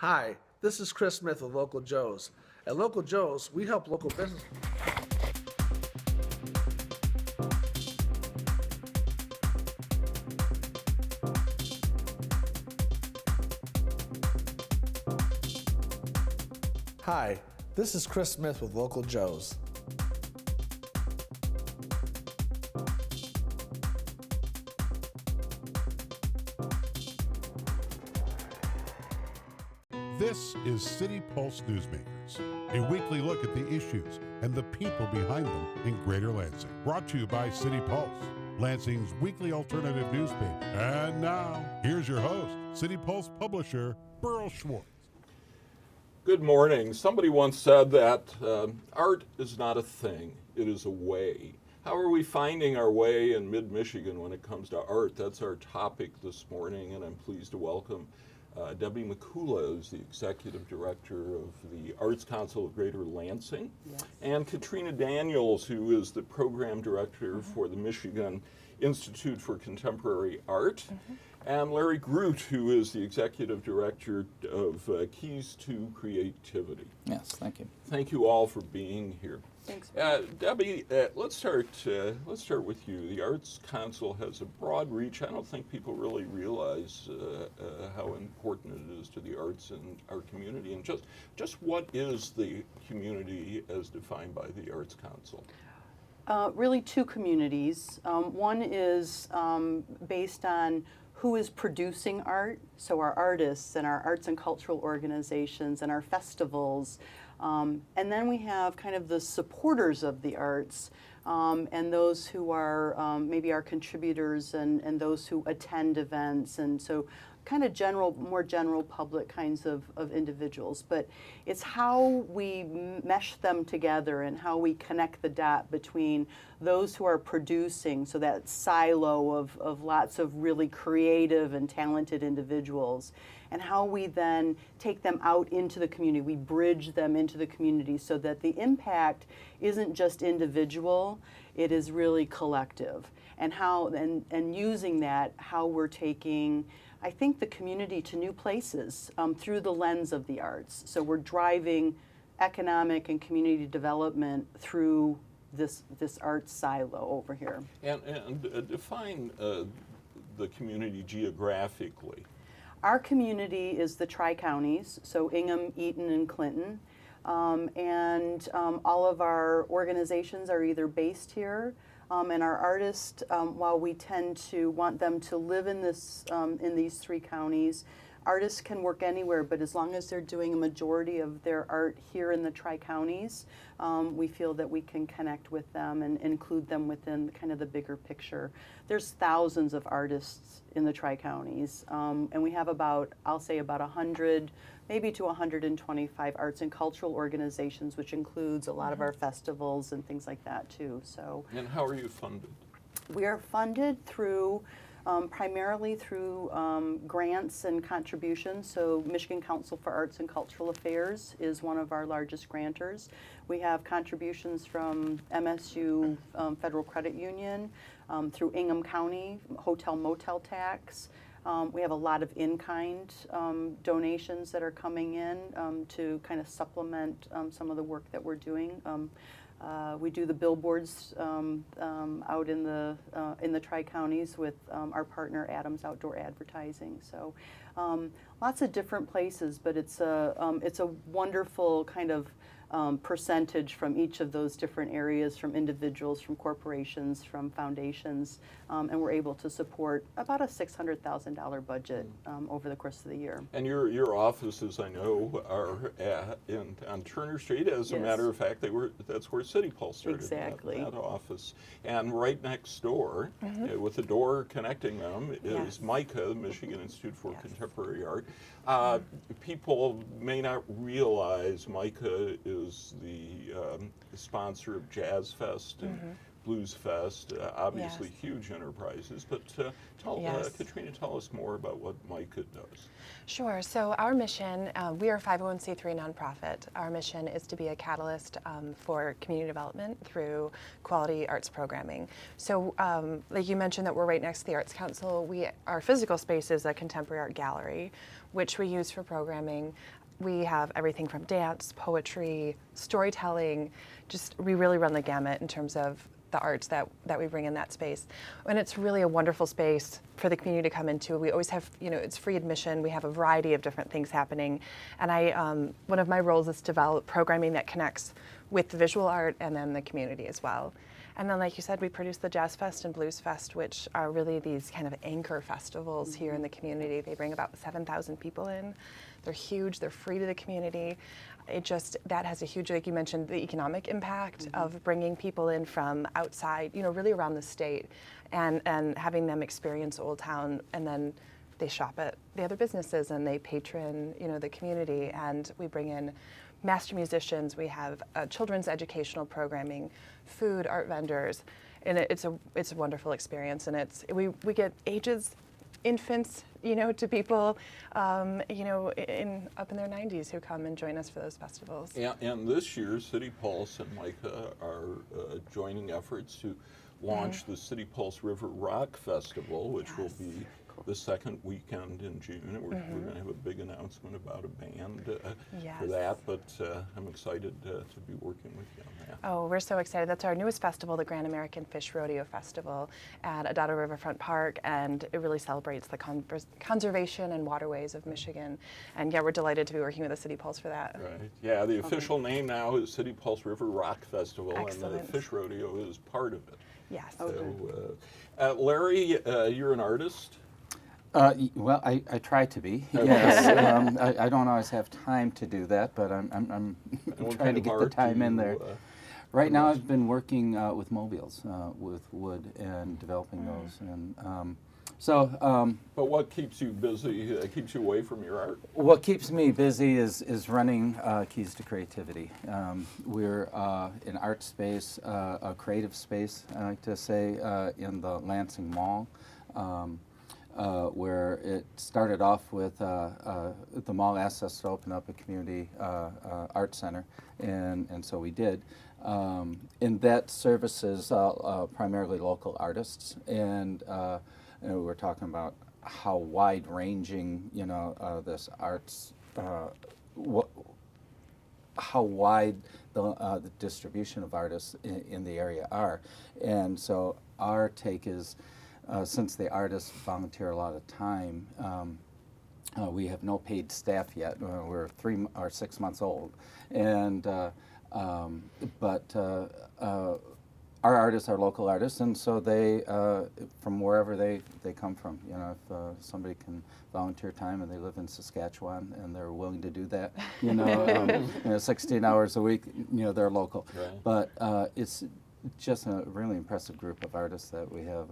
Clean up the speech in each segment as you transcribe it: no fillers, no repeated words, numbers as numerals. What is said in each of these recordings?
Hi, this is Chris Smith of Local Joe's. At Local Joe's, we help local business. Hi, this is Chris Smith with Local Joe's. This is City Pulse Newsmakers, a weekly look at the issues and the people behind them in Greater Lansing. Brought to you by City Pulse, Lansing's weekly alternative newspaper. And now, here's your host, City Pulse publisher, Burl Schwartz. Good morning. Somebody once said that art is not a thing, it is a way. How are we finding our way in mid-Michigan when it comes to art? That's our topic this morning, and I'm pleased to welcome Debbie McCullough, who's the Executive Director of the Arts Council of Greater Lansing, yes, and Katrina Daniels, who is the Program Director for the Michigan Institute for Contemporary Art, and Larry Groot, who is the Executive Director of Keys to Creativity. Yes, thank you. Thank you all for being here. Thanks. Debbie, let's start with you. The Arts Council has a broad reach. I don't think people really realize how important it is to the arts in our community. And just what is the community as defined by the Arts Council? Really two communities. One is based on who is producing art, so our artists and our arts and cultural organizations and our festivals. And then we have kind of the supporters of the arts and those who are maybe our contributors and those who attend events. And so kind of more general public kinds of individuals. But it's how we mesh them together and how we connect the dot between those who are producing, so that silo of lots of really creative and talented individuals, and how we then take them out into the community. We bridge them into the community so that the impact isn't just individual, it is really collective. And how and using that, how we're taking, I think, the community to new places through the lens of the arts. So we're driving economic and community development through this arts silo over here. And define the community geographically. Our community is the Tri-Counties, so Ingham, Eaton, and Clinton. And all of our organizations are either based here, and our artists, while we tend to want them to live in these three counties, artists can work anywhere, but as long as they're doing a majority of their art here in the Tri-Counties, we feel that we can connect with them and include them within kind of the bigger picture. There's thousands of artists in the Tri-Counties, and we have about 100, maybe to 125 arts and cultural organizations, which includes a lot of our festivals and things like that too. So. And how are you funded? We are funded through primarily through grants and contributions. So Michigan Council for Arts and Cultural Affairs is one of our largest grantors. We have contributions from MSU Federal Credit Union, through Ingham County, hotel motel tax. We have a lot of in-kind donations that are coming in to kind of supplement some of the work that we're doing. We do the billboards out in the Tri-Counties with our partner Adams Outdoor Advertising. So lots of different places, but it's a wonderful kind of percentage from each of those different areas, from individuals, from corporations, from foundations, and we're able to support about a $600,000 budget over the course of the year. And your offices, I know, are on Turner Street. As a matter of fact, that's where City Pulse started. Exactly. That office. And right next door, with the door connecting them, is MICA, the Michigan Institute for Contemporary Art. People may not realize MICA is the sponsor of Jazz Fest and Blues Fest, obviously Yes. huge enterprises, but Yes. Katrina, tell us more about what MICA does. Sure. So our mission, we are a 501c3 nonprofit. Our mission is to be a catalyst for community development through quality arts programming. So like you mentioned that we're right next to the Arts Council, our physical space is a contemporary art gallery, which we use for programming. We have everything from dance, poetry, storytelling, we really run the gamut in terms of the arts that we bring in that space. And it's really a wonderful space for the community to come into. We always have, it's free admission. We have a variety of different things happening. And one of my roles is to develop programming that connects with the visual art and then the community as well. And then, like you said, we produce the Jazz Fest and Blues Fest, which are really these kind of anchor festivals here in the community. They bring about 7,000 people in. They're huge, they're free to the community. That has a huge, like you mentioned, the economic impact of bringing people in from outside, really around the state, and having them experience Old Town, and then they shop at the other businesses and they patron, the community, and we bring in master musicians, we have children's educational programming, food, art vendors, and it's a wonderful experience, and we get ages, infants, to people, up in their 90s who come and join us for those festivals. And this year, City Pulse and MICA are joining efforts to launch the City Pulse River Rock Festival, which will be the second weekend in June. We're going to have a big announcement about a band for that, but I'm excited to be working with you on that. Oh, we're so excited. That's our newest festival, the Grand American Fish Rodeo Festival at Adado Riverfront Park, and it really celebrates the conservation and waterways of Michigan. And yeah, we're delighted to be working with the City Pulse for that. Right. Yeah, the official name now is City Pulse River Rock Festival, Excellent. and the Fish Rodeo is part of it. Yes. So, Larry, you're an artist. Well, I try to be. Yes, I don't always have time to do that, but I'm trying to get the time in there. Right now, I've been working with mobiles, with wood, and developing those, and But what keeps you busy? Keeps you away from your art? What keeps me busy is running Keys to Creativity. We're an art space, a creative space, I like to say, in the Lansing Mall. Where it started off with the mall asked us to open up a community art center, and so we did. And that services primarily local artists, and we're talking about how wide-ranging, this arts, how wide the distribution of artists in the area are. And so our take is, since the artists volunteer a lot of time, we have no paid staff yet. We're 3 or 6 months old, and but our artists are local artists, and so they, from wherever they come from, if somebody can volunteer time and they live in Saskatchewan and they're willing to do that, 16 hours a week, they're local. Right. But it's just a really impressive group of artists that we have,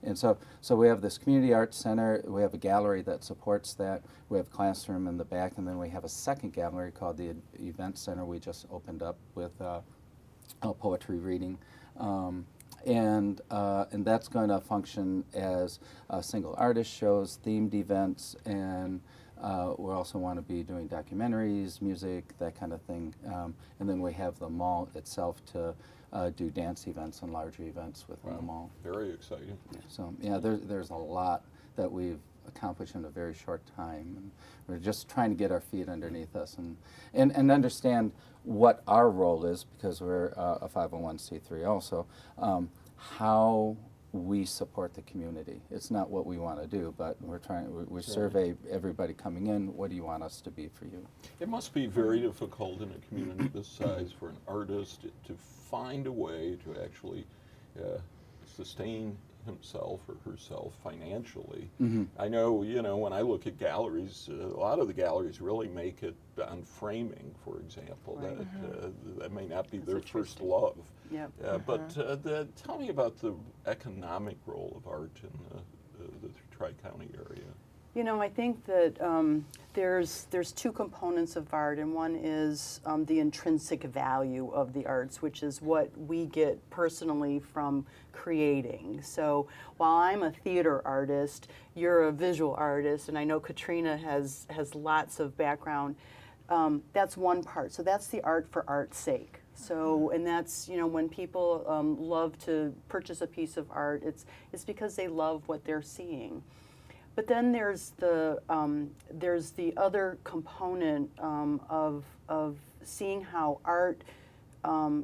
and so we have this community arts center. We have a gallery that supports that. We have a classroom in the back, and then we have a second gallery called the Event Center. We just opened up with poetry reading, and that's going to function as single artist shows, themed events, and we also want to be doing documentaries, music, that kind of thing, and then we have the mall itself to do dance events and larger events within the mall. Very exciting. So yeah, there's a lot that we've accomplished in a very short time, and we're just trying to get our feet underneath us and understand what our role is, because we're a 501c3 also, how we support the community. It's not what we want to do, but we survey everybody coming in. What do you want us to be for you? It must be very difficult in a community this size for an artist to find a way to actually sustain himself or herself financially. I know, when I look at galleries, a lot of the galleries really make it on framing, for example. Right. That may not be their first love. Yep. But tell me about the economic role of art in the Tri-County area. I think that there's two components of art, and one is the intrinsic value of the arts, which is what we get personally from creating. So while I'm a theater artist, you're a visual artist, and I know Katrina has lots of background. That's one part. So that's the art for art's sake. So, and that's, you know, when people love to purchase a piece of art, it's because they love what they're seeing. But then there's the other component of seeing how art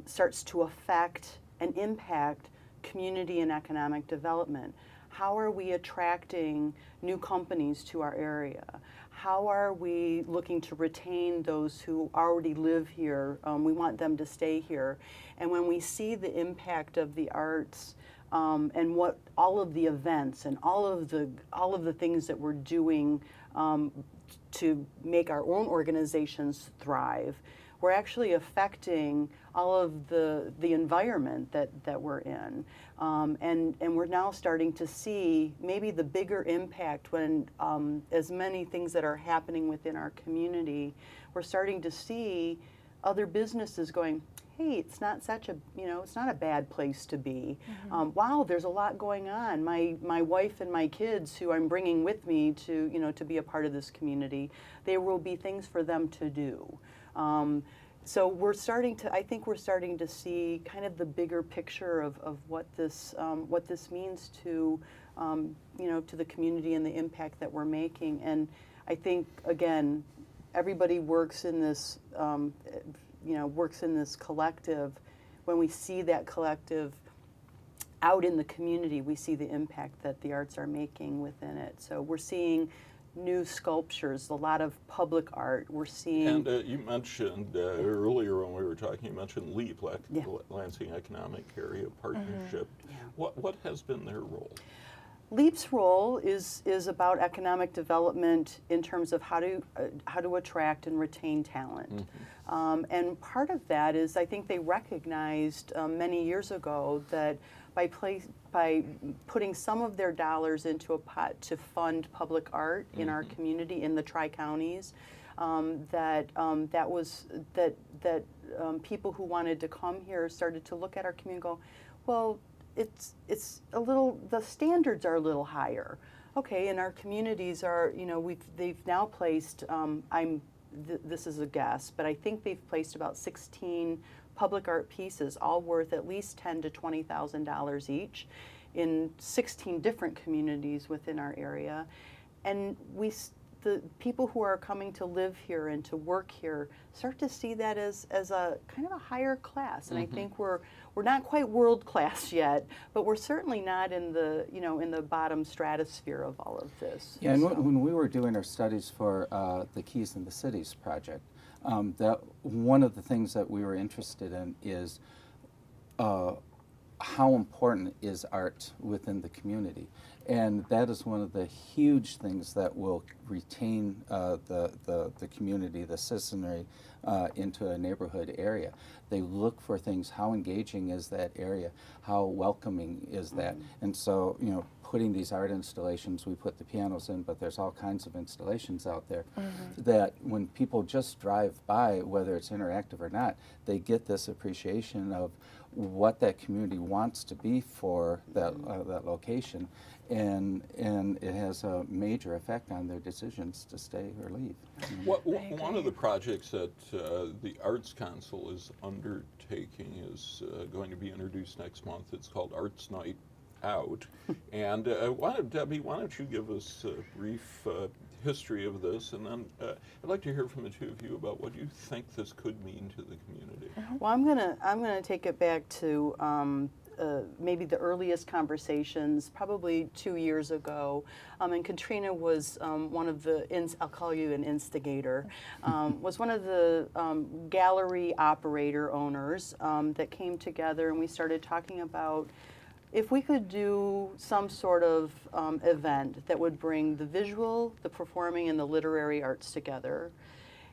starts to affect and impact community and economic development. How are we attracting new companies to our area? How are we looking to retain those who already live here? We want them to stay here. And when we see the impact of the arts and what all of the events and all of the things that we're doing to make our own organizations thrive, we're actually affecting all of the environment that we're in. And we're now starting to see maybe the bigger impact when as many things that are happening within our community, we're starting to see other businesses going, hey, it's not such a, you know, it's not a bad place to be. Wow, there's a lot going on. My wife and my kids, who I'm bringing with me to, you know, to be a part of this community, there will be things for them to do. So we're starting to, I think we're starting to see kind of the bigger picture of what this means to, you know, to the community and the impact that we're making. And I think, again, everybody works in this, you know, works in this collective. When we see that collective out in the community, we see the impact that the arts are making within it. So we're seeing new sculptures, a lot of public art. We're seeing... And you mentioned earlier when we were talking, you mentioned LEAP, Lansing Economic Area Partnership. Yeah. What has been their role? LEAP's role is about economic development in terms of how to attract and retain talent. And part of that is, I think they recognized many years ago that by putting some of their dollars into a pot to fund public art in our community, in the Tri-Counties, that people who wanted to come here started to look at our community and go, well, it's a little, the standards are a little higher. Okay, and our communities are, you know, they've now placed, this is a guess, but I think they've placed about 16 public art pieces, all worth at least $10,000 to $20,000 each, in 16 different communities within our area. And the people who are coming to live here and to work here start to see that as a kind of a higher class. And I think we're not quite world class yet, but we're certainly not in the, you know, in the bottom stratosphere of all of this. Yeah, and when we were doing our studies for the Keys in the Cities project, that one of the things that we were interested in is how important is art within the community. And that is one of the huge things that will retain the community, the citizenry, into a neighborhood area. They look for things, how engaging is that area, how welcoming is that. And so, you know, putting these art installations, we put the pianos in, but there's all kinds of installations out there that when people just drive by, whether it's interactive or not, they get this appreciation of what that community wants to be for that, that location, and it has a major effect on their decisions to stay or leave. One of the projects that the Arts Council is undertaking is going to be introduced next month. It's called Arts Night Out. And Debbie, why don't you give us a brief history of this, and then I'd like to hear from the two of you about what you think this could mean to the community. Well, I'm gonna take it back to maybe the earliest conversations, probably 2 years ago, and Katrina was one of the, I'll call you an instigator, was one of the gallery operator owners that came together, and we started talking about if we could do some sort of event that would bring the visual, the performing, and the literary arts together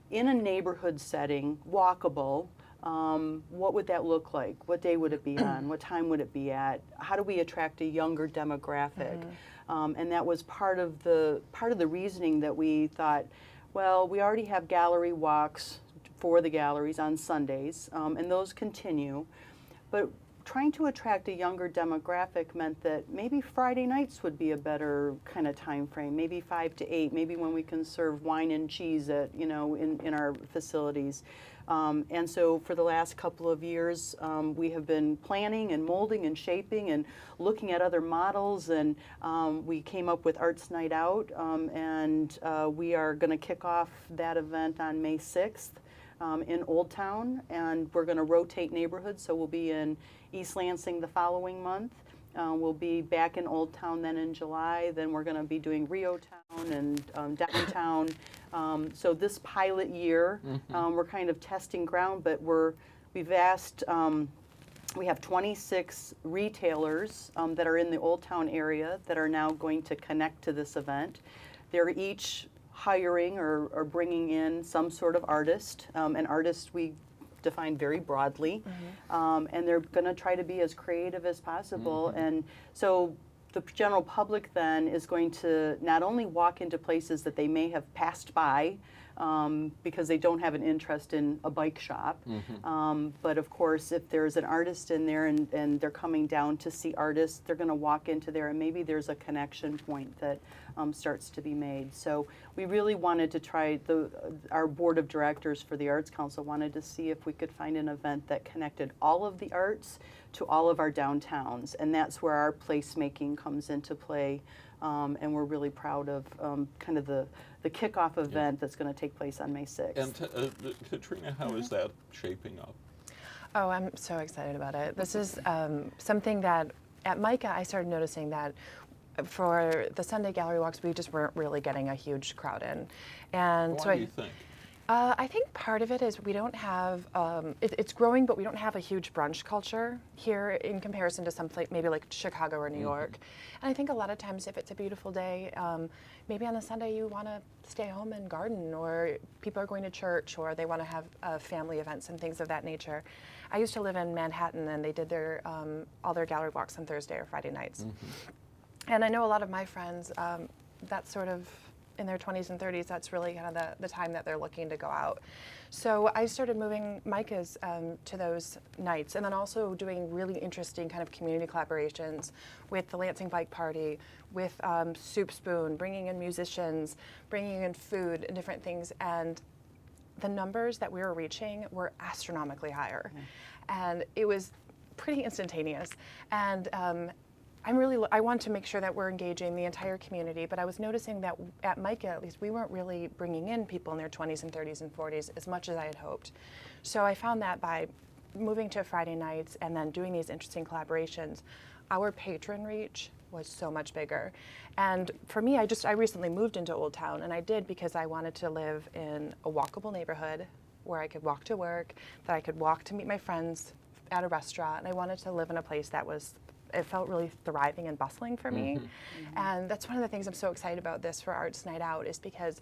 in a neighborhood setting, walkable. What would that look like? What day would it be on? What time would it be at? How do we attract a younger demographic? And that was part of the reasoning that we thought, Well, we already have gallery walks for the galleries on Sundays, and those continue. But trying to attract a younger demographic meant that maybe Friday nights would be a better kind of time frame, maybe 5 to 8, maybe when we can serve wine and cheese at, in our facilities. And so for the last couple of years, we have been planning and molding and shaping and looking at other models, and we came up with Arts Night Out, and we are going to kick off that event on May 6th. In Old Town, and we're going to rotate neighborhoods, so we'll be in East Lansing the following month. We'll be back in Old Town then in July. Then we're going to be doing Rio Town and downtown. So this pilot year, we're kind of testing ground, but we've asked. We have 26 retailers that are in the Old Town area that are now going to connect to this event. They're each hiring or bringing in some sort of artist. An artist we define very broadly, and they're going to try to be as creative as possible. And so the general public then is going to not only walk into places that they may have passed by because they don't have an interest in a bike shop, but of course if there's an artist in there and they're coming down to see artists, they're going to walk into there and maybe there's a connection point that starts to be made. So we really wanted to try, our board of directors for the Arts Council wanted to see if we could find an event that connected all of the arts to all of our downtowns, and that's where our placemaking comes into play. And we're really proud of kind of the kickoff event that's going to take place on May 6th. And Katrina, how is that shaping up? Oh, I'm so excited about it. This is something that at MICA I started noticing that for the Sunday gallery walks we just weren't really getting a huge crowd in. And Why so do you think? I think part of it is we don't have, it's growing, but we don't have a huge brunch culture here in comparison to some place, maybe like Chicago or New York. And I think a lot of times if it's a beautiful day, maybe on a Sunday you want to stay home and garden, or people are going to church, or they want to have family events and things of that nature. I used to live in Manhattan, and they did their all their gallery walks on Thursday or Friday nights. And I know a lot of my friends, that's sort of in their 20s and 30s, that's really kind of the time that they're looking to go out. So I started moving MICAs to those nights, and then also doing really interesting kind of community collaborations with the Lansing Bike Party, with Soup Spoon, bringing in musicians, bringing in food and different things. And the numbers that we were reaching were astronomically higher. And it was pretty instantaneous. And I want to make sure that we're engaging the entire community, but I was noticing that at MICA, at least, we weren't really bringing in people in their 20s and 30s and 40s as much as I had hoped. So I found that by moving to Friday nights and then doing these interesting collaborations, our patron reach was so much bigger. And for me, I recently moved into Old Town, and I did because I wanted to live in a walkable neighborhood where I could walk to work, that I could walk to meet my friends at a restaurant, and I wanted to live in a place that it felt really thriving and bustling for me. And that's one of the things I'm so excited about this for Arts Night Out, is because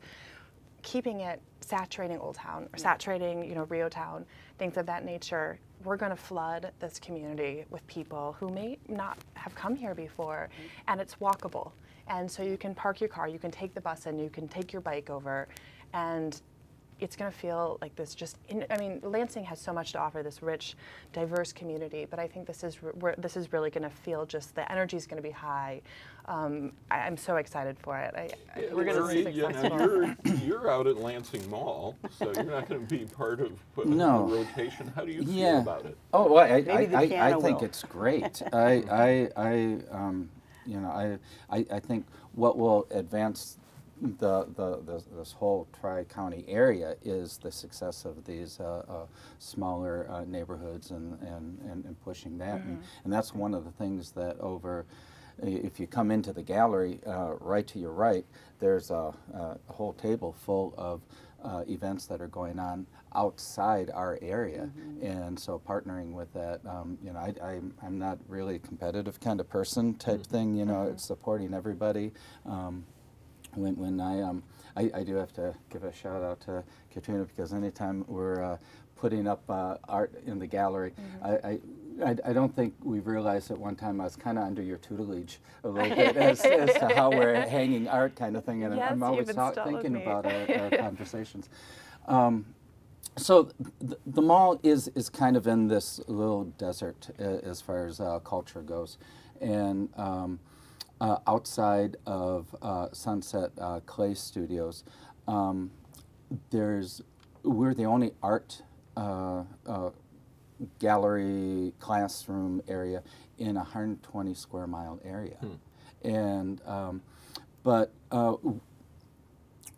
keeping it saturating Old Town, or saturating, Rio Town, things of that nature, we're going to flood this community with people who may not have come here before, and it's walkable. And so you can park your car, you can take the bus in, you can take your bike over, and it's going to feel like this Lansing has so much to offer, this rich, diverse community, but I think this is really going to feel just, the energy is going to be high. I'm so excited for it. We're going to see successful. You're out at Lansing Mall, so you're not going to be part of the rotation. How do you feel about it? Oh, well, I think will. it's great. I think what will advance this whole Tri-County area is the success of these smaller neighborhoods and pushing that. And that's one of the things that if you come into the gallery, right to your right, there's a whole table full of events that are going on outside our area. And so partnering with that, I'm not really a competitive kind of person type thing, it's supporting everybody. When I do have to give a shout out to Katrina, because anytime we're putting up art in the gallery, I don't think we've realized at one time I was kind of under your tutelage a little bit as to how we're hanging art kind of thing, and Yes, I'm always you've installed thinking me. about our conversations. So the mall is kind of in this little desert as far as culture goes, and outside of Sunset Clay Studios, we're the only art gallery classroom area in a 120 square mile area, and but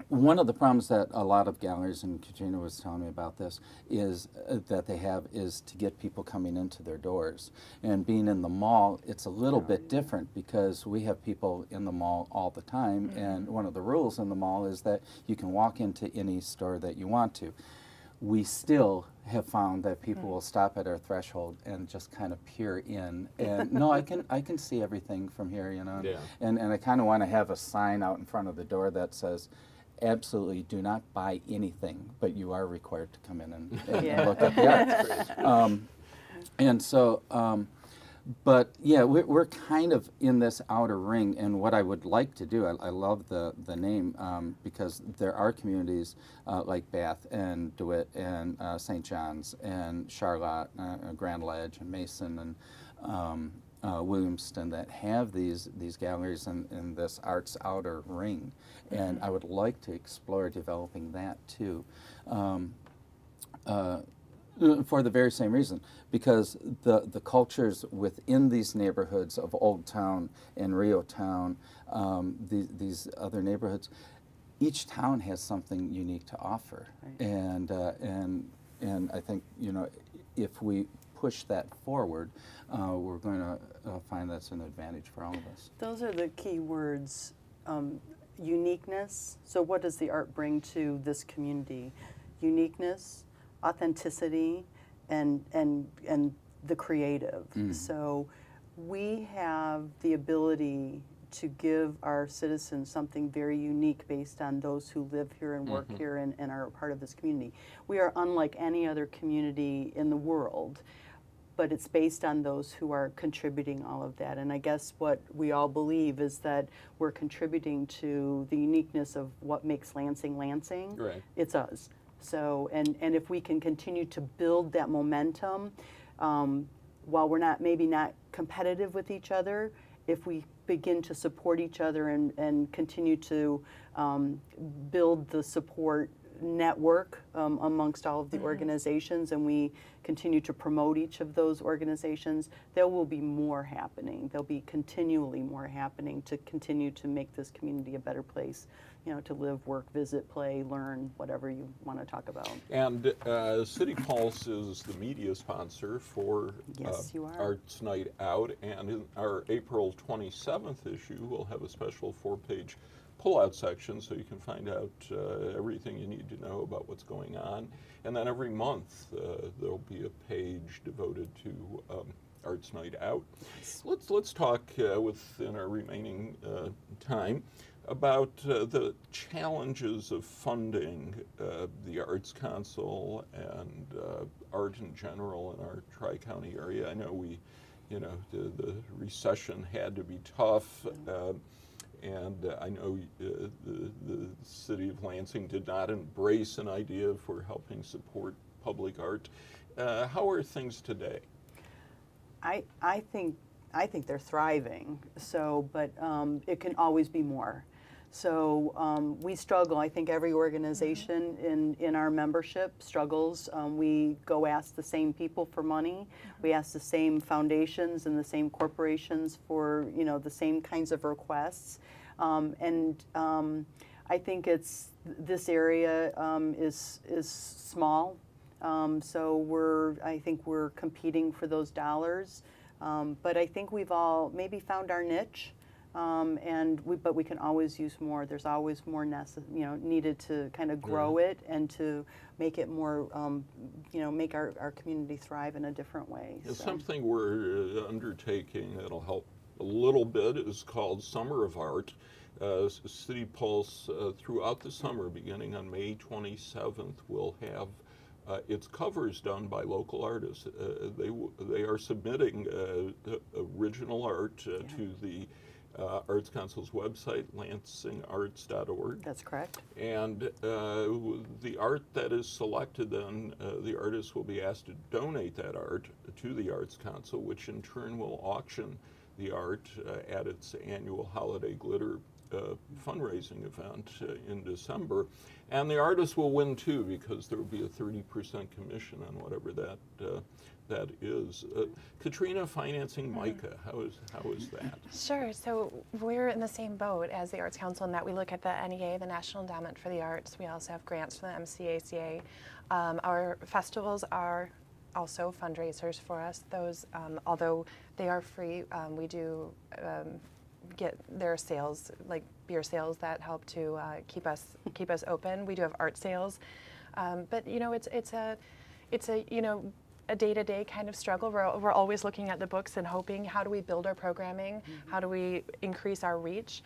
one of the problems that a lot of galleries, and Katrina was telling me about this, is that they have is to get people coming into their doors. And being in the mall, it's a little bit different because we have people in the mall all the time, and one of the rules in the mall is that you can walk into any store that you want to. We still have found that people will stop at our threshold and just kind of peer in, and no, I can see everything from here, you know. Yeah. And I kind of want to have a sign out in front of the door that says, absolutely do not buy anything, but you are required to come in and look at the art. And so, but yeah, we're kind of in this outer ring, and what I would like to do, I love the name because there are communities like Bath and DeWitt and St. John's and Charlotte, Grand Ledge and Mason and Williamston that have these galleries in this arts outer ring, and I would like to explore developing that too, for the very same reason, because the cultures within these neighborhoods of Old Town and Rio Town, these other neighborhoods, each town has something unique to offer, and I think, you know, if we push that forward, we're going to find that's an advantage for all of us. Those are the key words, uniqueness. So what does the art bring to this community? Uniqueness, authenticity, and the creative. So we have the ability to give our citizens something very unique based on those who live here and work here and are a part of this community. We are unlike any other community in the world, but it's based on those who are contributing all of that. And I guess what we all believe is that we're contributing to the uniqueness of what makes Lansing Lansing. Right. It's us. So, and if we can continue to build that momentum, while we're maybe not competitive with each other, if we begin to support each other and continue to build the support network amongst all of the organizations, and we continue to promote each of those organizations, there will be more happening. There'll be continually more happening to continue to make this community a better place, you know, to live, work, visit, play, learn, whatever you want to talk about. And City Pulse is the media sponsor for Yes, you are. Arts Night Out, and in our April 27th issue, we'll have a special 4-page pull-out section so you can find out everything you need to know about what's going on. And then every month there'll be a page devoted to Arts Night Out. Let's talk within our remaining time about the challenges of funding the Arts Council and art in general in our Tri-County area. I know the recession had to be tough. And I know the city of Lansing did not embrace an idea for helping support public art. How are things today? I think they're thriving. So, but it can always be more. So we struggle. I think every organization in our membership struggles. We go ask the same people for money. We ask the same foundations and the same corporations for, you know, the same kinds of requests. I think this area is small. So I think we're competing for those dollars. But I think we've all maybe found our niche. But we can always use more. There's always more needed to kind of grow it and to make it more, make our community thrive in a different way. So. Something we're undertaking that'll help a little bit is called Summer of Art. City Pulse throughout the summer, beginning on May 27th, will have its cover is done by local artists. They are submitting original art to the Arts Council's website, LansingArts.org. That's correct. And the art that is selected, then the artist will be asked to donate that art to the Arts Council, which in turn will auction the art at its annual Holiday Glitter fundraising event in December. And the artist will win too, because there will be a 30% commission on whatever that is. Katrina, financing MICA, how is that? Sure. So we're in the same boat as the Arts Council in that we look at the NEA, the National Endowment for the Arts. We also have grants from the MCACA. Our festivals are also fundraisers for us. Those, although they are free, we do get their sales, like beer sales, that help to keep us open. We do have art sales, but you know, it's a you know, a day-to-day kind of struggle. We're always looking at the books and hoping, how do we build our programming? How do we increase our reach?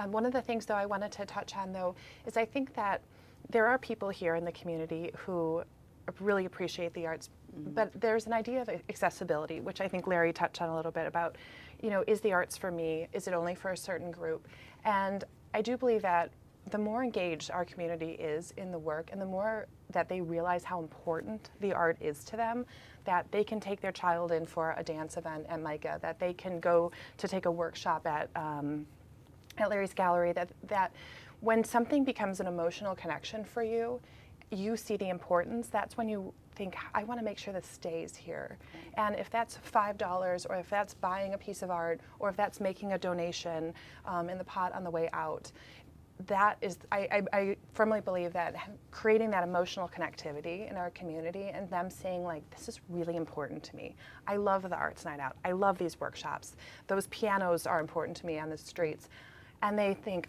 One of the things, though, I wanted to touch on, though, is I think that there are people here in the community who really appreciate the arts, but there's an idea of accessibility, which I think Larry touched on a little bit about, you know, is the arts for me? Is it only for a certain group? And I do believe that the more engaged our community is in the work, and the more that they realize how important the art is to them, that they can take their child in for a dance event at MICA, that they can go to take a workshop at Larry's Gallery, that when something becomes an emotional connection for you, you see the importance. That's when you think, I want to make sure this stays here. And if that's $5, or if that's buying a piece of art, or if that's making a donation in the pot on the way out, that is, I firmly believe that creating that emotional connectivity in our community, and them saying, like, this is really important to me. I love the Arts Night Out. I love these workshops. Those pianos are important to me on the streets. And they think,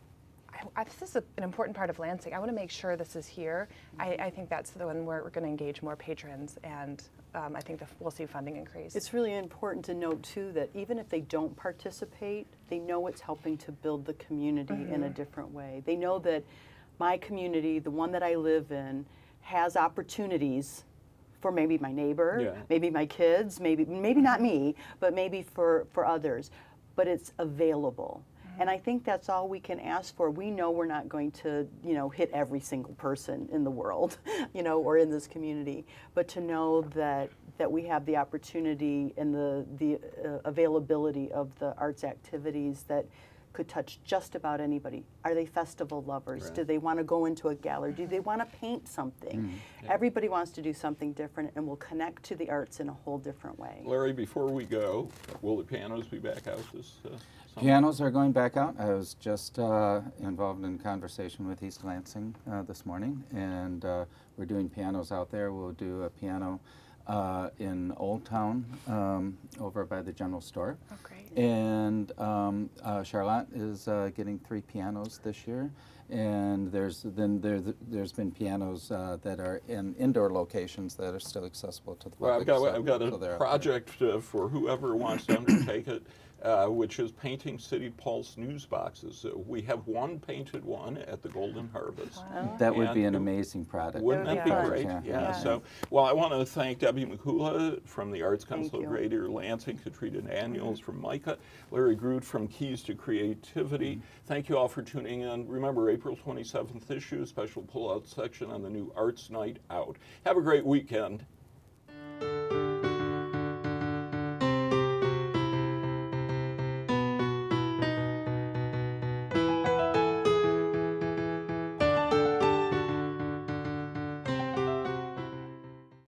this is an important part of Lansing. I want to make sure this is here. I think that's the one where we're going to engage more patrons, and I think we'll see funding increase. It's really important to note, too, that even if they don't participate, they know it's helping to build the community in a different way. They know that my community, the one that I live in, has opportunities for maybe my neighbor, maybe my kids, maybe not me, but maybe for others. But it's available. And I think that's all we can ask for. We know we're not going to, you know, hit every single person in the world, you know, or in this community, but to know that we have the opportunity and the availability of the arts activities that could touch just about anybody. Are they festival lovers? Right. Do they want to go into a gallery? Do they want to paint something? Everybody wants to do something different, and will connect to the arts in a whole different way. Larry, before we go, will the pianos be back out this summer? Pianos are going back out. I was just involved in conversation with East Lansing this morning, and we're doing pianos out there. We'll do a piano in Old Town over by the general store. Oh, great. And Charlotte is getting 3 pianos this year. And there's been pianos that are in indoor locations that are still accessible to the public. Well, I've got a project for whoever wants to undertake it, which is painting City Pulse news boxes. We have one painted one at the Golden Harvest. Wow. That would be an amazing product. Wouldn't that be Yeah. great? Yeah. So, well, I want to thank Debbie McCula from the Arts Thank Council of you. Greater Lansing, Katrina Daniels from MICA, Larry Groot from Keys to Creativity. Thank you all for tuning in. Remember, April 27th issue, special pull-out section on the new Arts Night Out. Have a great weekend.